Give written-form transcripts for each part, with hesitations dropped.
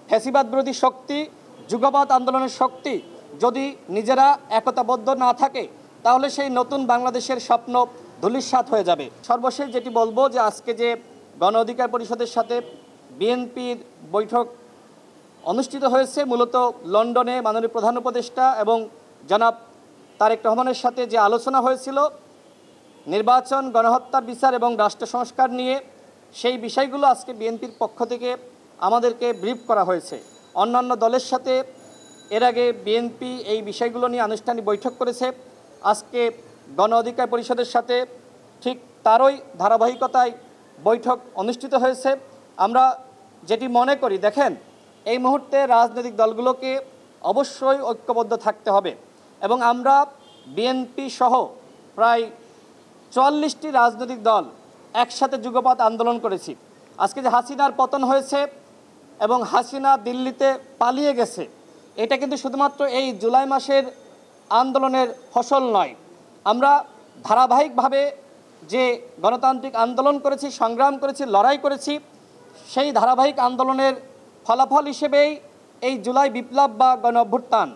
ফ্যাসিবাদ বিরোধী শক্তি, যুগপৎ আন্দোলনের শক্তি যদি নিজেরা একতাবদ্ধ না থাকে তাহলে সেই নতুন বাংলাদেশের স্বপ্ন ধূলিসাৎ হয়ে যাবে। সর্বশেষ যেটি বলবো যে আজকে যে গণ অধিকার পরিষদের সাথে বিএনপির বৈঠক অনুষ্ঠিত হয়েছে, মূলত লন্ডনে মাননীয় প্রধান উপদেষ্টা এবং জনাব তারেক রহমানের সাথে যে আলোচনা হয়েছিল নির্বাচন, গণহত্যার বিচার এবং রাষ্ট্র সংস্কার নিয়ে, সেই বিষয়গুলো আজকে বিএনপির পক্ষ থেকে আমাদেরকে ব্রিফ করা হয়েছে। অন্যান্য দলের সাথে এর আগে বিএনপি এই বিষয়গুলো নিয়ে আনুষ্ঠানিক বৈঠক করেছে। আজকে গণ অধিকার পরিষদের সাথে ঠিক তারই ধারাবাহিকতায় বৈঠক অনুষ্ঠিত হয়েছে। আমরা যেটি মনে করি, দেখেন, এই মুহূর্তে রাজনৈতিক দলগুলোকে অবশ্যই ঐক্যবদ্ধ থাকতে হবে এবং আমরা বিএনপি সহ প্রায় ৪৪টি রাজনৈতিক দল একসাথে যুগপৎ আন্দোলন করেছি। আজকে যে হাসিনার পতন হয়েছে এবং হাসিনা দিল্লিতে পালিয়ে গেছে, এটা কিন্তু শুধুমাত্র এই জুলাই মাসের আন্দোলনের ফসল নয়। আমরা ধারাবাহিকভাবে যে গণতান্ত্রিক আন্দোলন করেছি, সংগ্রাম করেছি, লড়াই করেছি, সেই ধারাবাহিক আন্দোলনের ফলাফল হিসেবেই এই জুলাই বিপ্লব বা গণ অভ্যুত্থান।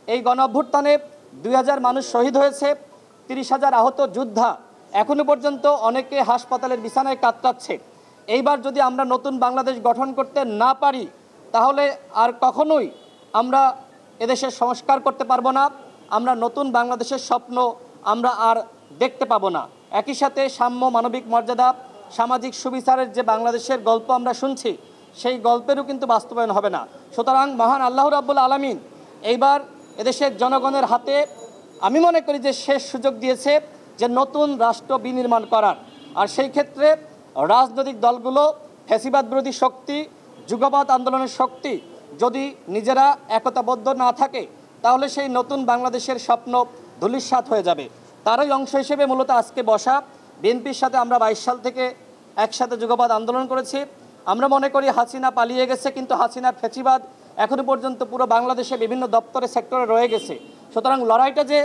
এই গণ অভ্যুত্থানে ২০০০ মানুষ শহীদ হয়েছে, ৩০,০০০ আহত যোদ্ধা এখনো পর্যন্ত অনেকে হাসপাতালের বিছানায় কাতরাচ্ছে। এইবার যদি আমরা নতুন বাংলাদেশ গঠন করতে না পারি তাহলে আর কখনোই আমরা এদেশের সংস্কার করতে পারবো না, আমরা নতুন বাংলাদেশের স্বপ্ন আমরা আর দেখতে পাবো না। একই সাথে সাম্য, মানবিক মর্যাদা, সামাজিক সুবিচারের যে বাংলাদেশের গল্প আমরা শুনছি, সেই গল্পেরও কিন্তু বাস্তবায়ন হবে না। সুতরাং মহান আল্লাহ রাব্বুল আলামিন এইবার এদেশের জনগণের হাতে আমি মনে করি যে শেষ সুযোগ দিয়েছে যে নতুন রাষ্ট্র বিনির্মাণ করার। আর সেই ক্ষেত্রে রাজনৈতিক দলগুলো, ফ্যাসিবাদ বিরোধী শক্তি, যুগপৎ আন্দোলনের শক্তি যদি নিজেরা একতাবদ্ধ না থাকে তাহলে সেই নতুন বাংলাদেশের স্বপ্ন ধূলিসাৎ হয়ে যাবে। তারই অংশ হিসেবে মূলত আজকে বসা। বিএনপির সাথে আমরা ২২ সাল থেকে একসাথে যুগপৎ আন্দোলন করেছি। আমরা মনে করি হাসিনা পালিয়ে গেছে, কিন্তু হাসিনার ফ্যাসিবাদ এখনো পর্যন্ত পুরো বাংলাদেশে বিভিন্ন দপ্তরে, সেক্টরে রয়ে গেছে। সুতরাং লড়াইটা যে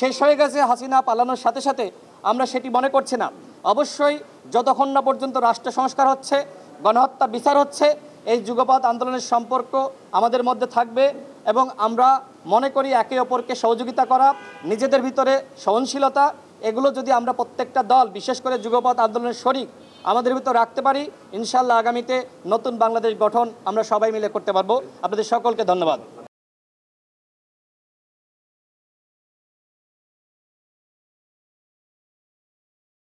শেষ হয়ে গেছে হাসিনা পালানোর সাথে সাথে, আমরা সেটি মনে করছি না। অবশ্যই যতক্ষণ না পর্যন্ত রাষ্ট্র সংস্কার হচ্ছে, গণহত্যার বিচার হচ্ছে, এই যুগপৎ আন্দোলনের সম্পর্ক আমাদের মধ্যে থাকবে এবং আমরা মনে করি একে অপরকে সহযোগিতা করা, নিজেদের ভিতরে সহনশীলতা, এগুলো যদি আমরা প্রত্যেকটা দল, বিশেষ করে যুগপৎ আন্দোলনের শরিক আমাদের ভিতর রাখতে পারি, ইনশাআল্লাহ আগামীতে নতুন বাংলাদেশ গঠন আমরা সবাই মিলে করতে পারবো। আপনাদের সকলকে ধন্যবাদ।